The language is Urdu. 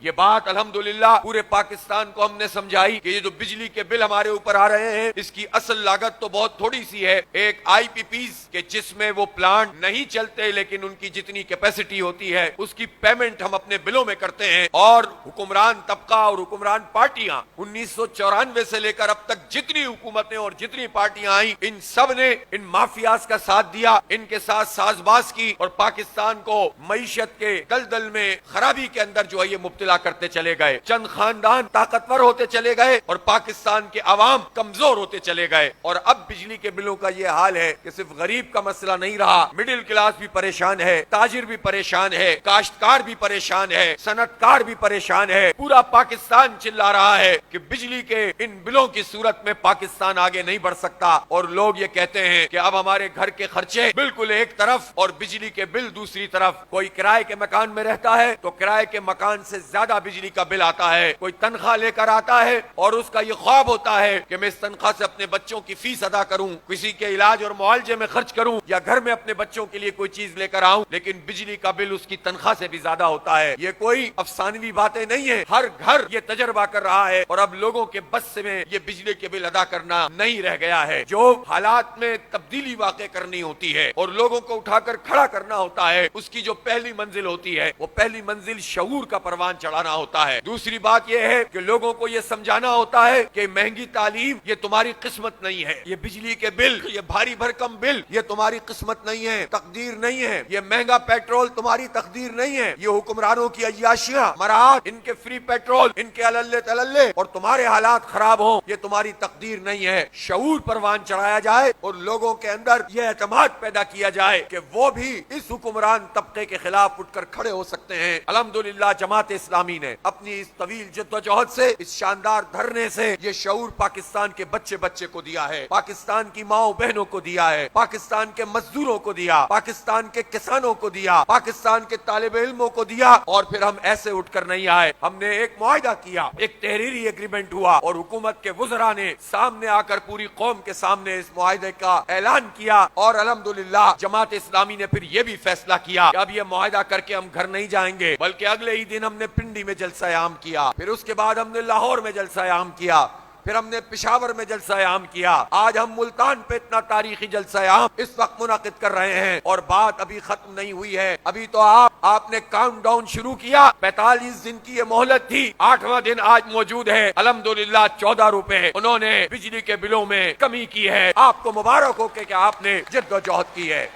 یہ بات الحمدللہ پورے پاکستان کو ہم نے سمجھائی کہ یہ جو بجلی کے بل ہمارے اوپر آ رہے ہیں اس کی اصل لاگت تو بہت تھوڑی سی ہے، ایک آئی پی پیز کے جس میں وہ پلانٹ نہیں چلتے لیکن ان کی جتنی کیپیسٹی ہوتی ہے اس کی پیمنٹ ہم اپنے بلوں میں کرتے ہیں، اور حکمران طبقہ اور حکمران پارٹیاں 1994 سے لے کر اب تک جتنی حکومتیں اور جتنی پارٹیاں آئیں ان سب نے ان مافیاز کا ساتھ دیا، ان کے ساتھ ساز باز کی اور پاکستان کو معیشت کے دلدل میں خرابی کے اندر جو ہے یہ مبتلا کرتے چلے گئے، چند خاندان طاقتور ہوتے چلے گئے اور پاکستان کے عوام کمزور ہوتے چلے گئے، اور اب بجلی کے بلوں کا یہ حال ہے کہ صرف غریب کا مسئلہ نہیں رہا، مڈل کلاس بھی پریشان ہے، تاجر بھی پریشان ہے، کاشتکار بھی پریشان ہے، صنعت کار بھی پریشان ہے، پورا پاکستان چلا رہا ہے کہ بجلی کے ان بلوں کی صورت میں پاکستان آگے نہیں بڑھ سکتا، اور لوگ یہ کہتے ہیں کہ اب ہمارے گھر کے خرچے بالکل ایک طرف اور بجلی کے بل دوسری طرف، کوئی کرائے کے مکان میں رہتا ہے تو کرائے کے مکان سے زیادہ بجلی کا بل آتا ہے، کوئی تنخواہ لے کر آتا ہے اور اس کا یہ خواب ہوتا ہے کہ میں اس تنخواہ سے اپنے بچوں کی فیس ادا کروں، کسی کے علاج اور معالجے میں خرچ کروں یا گھر میں اپنے بچوں کے لیے کوئی چیز لے کر آؤں، لیکن بجلی کا بل اس کی تنخواہ سے بھی زیادہ ہوتا ہے۔ یہ کوئی افسانوی باتیں نہیں ہیں، ہر گھر یہ تجربہ کر رہا ہے، اور اب لوگوں کے بس میں یہ بجلی کے بل ادا کرنا نہیں رہ گیا ہے۔ جو حالات میں تبدیلی واقع کرنی ہوتی ہے اور لوگوں کو اٹھا کر کھڑا کرنا ہوتا ہے، اس کی جو پہلی منزل ہوتی ہے وہ پہلی منزل شعور کا پروان چڑھانا ہوتا ہے۔ دوسری بات یہ ہے کہ لوگوں کو یہ سمجھانا ہوتا ہے کہ مہنگی تعلیم یہ تمہاری قسمت نہیں ہے، یہ بجلی کے بل، یہ بھاری بھرکم بل یہ تمہاری قسمت نہیں ہے، تقدیر نہیں ہے، یہ مہنگا پیٹرول تمہاری تقدیر نہیں ہے، یہ حکمرانوں کی عیاشیاں، مراعات، ان کے فری پیٹرول، ان کے اللے تللے اور تمہارے حالات خراب ہوں یہ تمہاری تقدیر نہیں ہے۔ شعور پروان چڑھایا جائے اور لوگوں کے اندر یہ اعتماد پیدا کیا جائے کہ وہ بھی اس حکمران طبقے کے خلاف اٹھ کر کھڑے ہو سکتے ہیں۔ الحمدللہ جماعت اسلامی نے اپنی اس طویل جدوجہد سے، اس شاندار دھرنے سے یہ شعور پاکستان کے بچے بچے کو دیا ہے، پاکستان کی ماؤں بہنوں کو دیا ہے، پاکستان کے مزدوروں کو دیا، پاکستان کے کسانوں کو دیا، پاکستان کے طالب علموں کو دیا، اور پھر ہم ایسے اٹھ کر نہیں آئے، ہم نے ایک معاہدہ کیا، ایک تحریری ایگریمنٹ ہوا اور حکومت کے وزراء نے سامنے آ کر پوری قوم کے سامنے اس معاہدے کا اعلان کیا، اور الحمدللہ جماعت اسلامی نے پھر یہ بھی فیصلہ کیا کہ اب یہ معاہدہ کر کے ہم گھر نہیں جائیں گے، بلکہ اگلے ہی دن ہم نے پنڈی میں جلسہ عام کیا، پھر اس کے بعد ہم نے لاہور میں جلسہ عام کیا، پھر ہم نے پشاور میں جلسہ عام کیا، آج ہم ملتان پہ اتنا تاریخی جلسہ عام اس وقت منعقد کر رہے ہیں، اور بات ابھی ختم نہیں ہوئی ہے، ابھی تو آپ نے کاؤنٹ ڈاؤن شروع کیا، 45 دن کی یہ مہلت تھی، 8واں دن آج موجود ہے، الحمدللہ 14 روپے انہوں نے بجلی کے بلوں میں کمی کی ہے، آپ کو مبارک ہو کہ آپ نے جد و جہد کی ہے۔